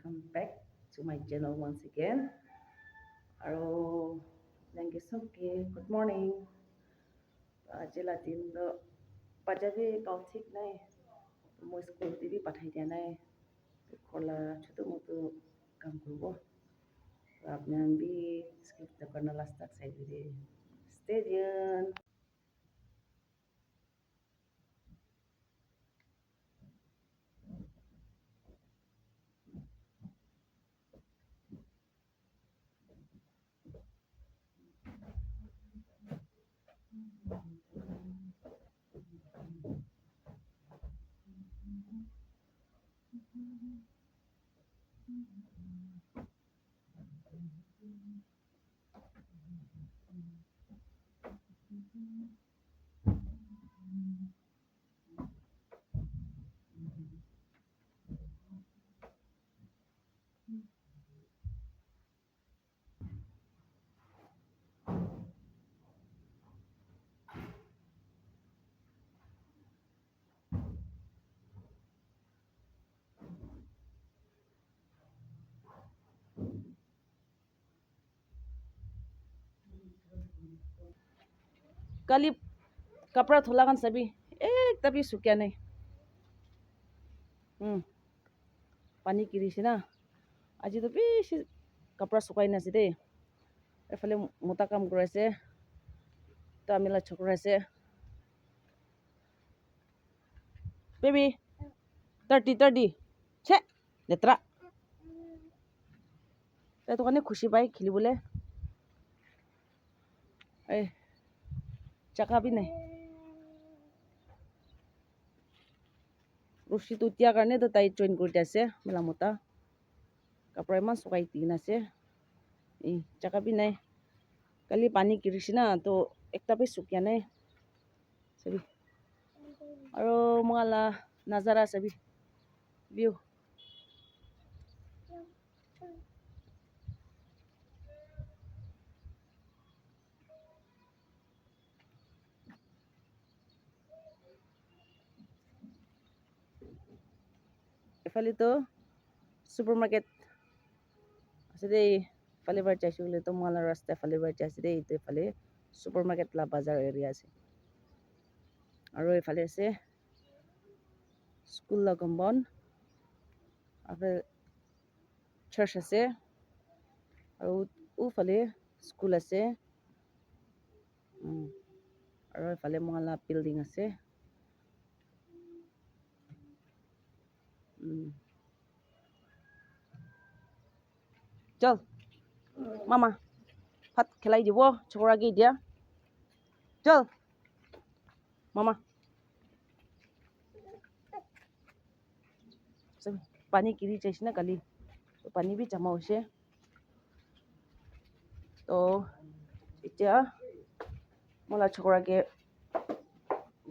welcome back to my channel once again. আৰু thank you so much. Good morning. আজি দিনটো পাজাবি cow ঠিক নাই মই স্কুল টিভি পাঠাই দিয়া নাই খোলা ছোট মতো কাম করব আপনি भी स्किप करना लास्ट तक साइड दीजिए स्टे ट्यून कल कपड़ा धोला kan सभी एक तभी सूख्या नहीं पानी किरिছে না আজি তো বেশি কাপড়া শুকাই নাছে দেই এফালে মোটা কাম কৰাইছে তামিলা ছকৰাইছে বেবি 30 ছে লেত্রা তাই তো কানে খুশি পাই খেলিবলে এই চাকা भी नहीं রশি তো তিয়া কারণে তো তাই জয়েন করতে আছে মেলা মোটা কাপড় ইমান শুকাই দিন আছে এই চাকা भी नहीं কালি পানি কিরিছে না তো একটা भी শুকিয়া নাই সবি আৰু মঙালা নাজাৰা সবি ভিউ এফালে তো সুপারমার্কেট আছে দেই ফালে বার চাইছি বলে তো মঙালা রাস্তা ফালে বার চাইছি দেই তো এফালে সুপারমার্কেট লা বাজার এরিয়া আছে আৰু এফালে আছে স্কুল লা কম্পাউন্ড আৰু চার্চ আছে আৰু উফালে স্কুল আছে আৰু এফালে মঙালা বিল্ডিং আছে চল মামা ভাত খেলাই দিব ছোকরাকে দিয়া চল মামা পানি কিরি চাইছে না কালি তো পানি भी জমা হয়েছে তো এতিয়া মোলা ছোকরাকে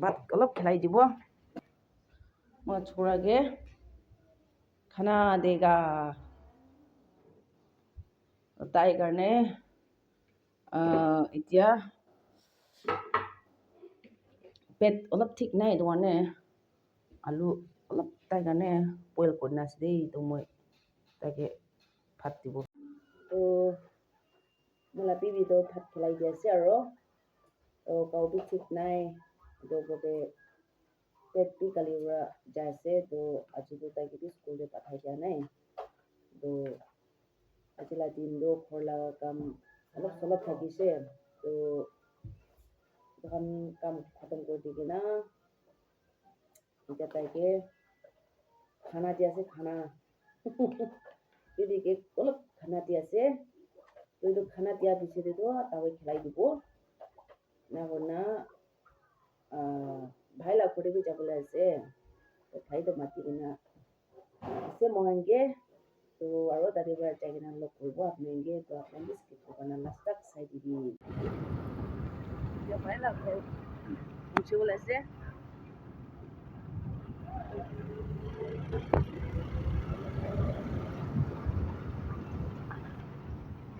ভাত অলপ খেলাই দিব মোলা ছোকরাকে খানা দেগা তাই কাৰণে এতিয়া পেট অলপ ঠিক নাই এইটো কাৰণে আলু অলপ তাই কাৰণে বইল কৰি নাছে দেই তো মই তাকে ভাত দিব তো মোলা পিবিটো ভাত খেলাই দি আছে আৰু তো কাউ भी ঠিক নাই তো বলে পেট भी কালি যাই আছে তো আজি তো তাইকে भी স্কুল পাঠাই দিয়া নাই তো আজিলা দিনটো ঘৰ লগা কাম অলপ চলপ থাকিছে তো এখন কাম খতম কৰি দি কিনা এতিয়া তাইকে খানা দি আছে খানা দিদিকে অলপ খানা দি আছে তো এইটো খানা দিয়াৰ পিছতেতো তাকে খেলাই দিব না ভাই লাভতে भी যাবলৈ আছে ভাইটো মাতি কিনা আছে মহানকে তো আৰু তাতে যাই কিনা লগ কৰিব আপোনালোকে তো আপোনালোকে স্কিপ কৰিব লাষ্ট তক চাই দিবি ভাই লাভ পৌঁছিবলৈ আছে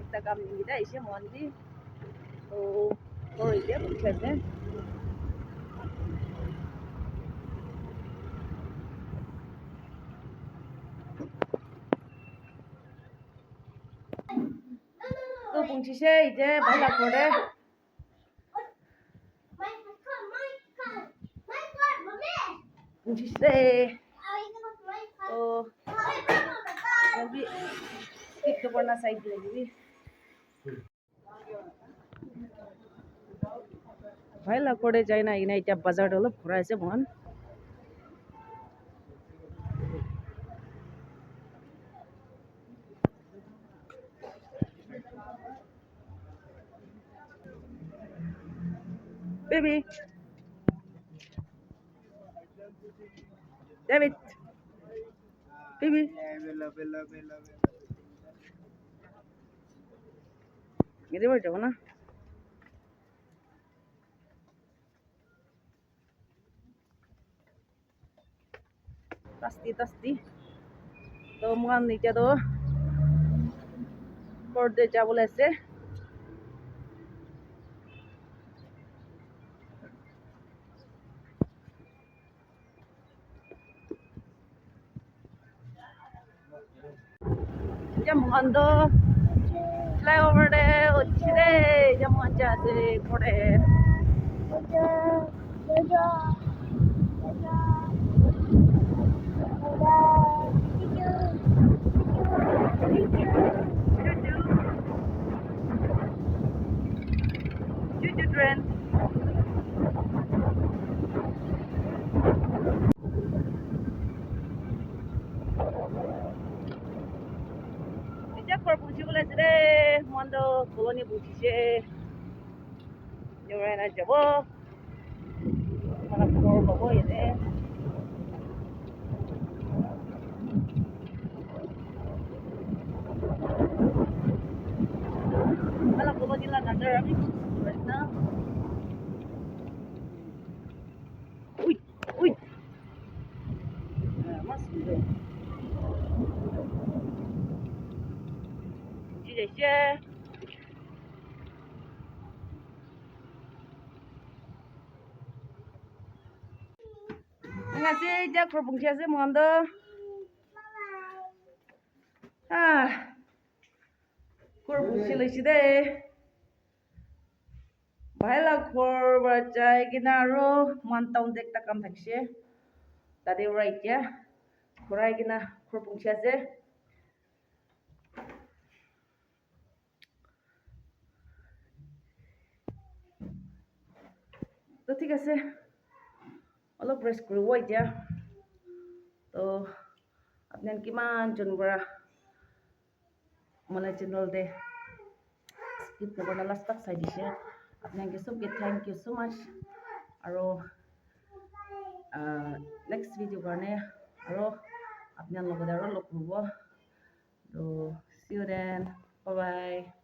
একটা কাম দিদা এসে মন দি তো ওই যে বুঝছে 봉치세 이제 발라코래 봉치세 여기 스킵도 거나 사이드 여기 발라코래 যাই না এখানে এটা বাজারটা হলো ঘুরাইছে মন baby David baby এদিকে বাড়ি যাবো না তাস্তি তো মহান নিচে তো পর্দে যা বলেছে যেমন তো ফ্লাইওভারে হচ্ছে রে যেমন আছে পড়ে children 이제 걸 보시고 그래 먼저 koloni 보시지 요래나 저거 mana 걸 보고 이래 mana koloni lah nanti kami na uy mas gitu 이제 안녕하세요. 이제 골봉지에서 뭐한다? 골봉지를 시대. 바일라 골바자 기나로 만타운 덱다 깜탁시. 다들 라이트야. 고라이기나 골봉지에서. তো ঠিক আছে অলপ ৰেষ্ট কৰিব এতিয়া তো আপোনাক কিমানজন পৰা মানে চেনেলতে স্কিপ নকৰা লাষ্ট তাক চাই দিছে আপোনাক চবকে থেংক ইউ so much আৰু নেক্সট ভিডিঅ' কাৰণে আৰু আপোনাৰ লগত আৰু লগ পাব তো see you then bye bye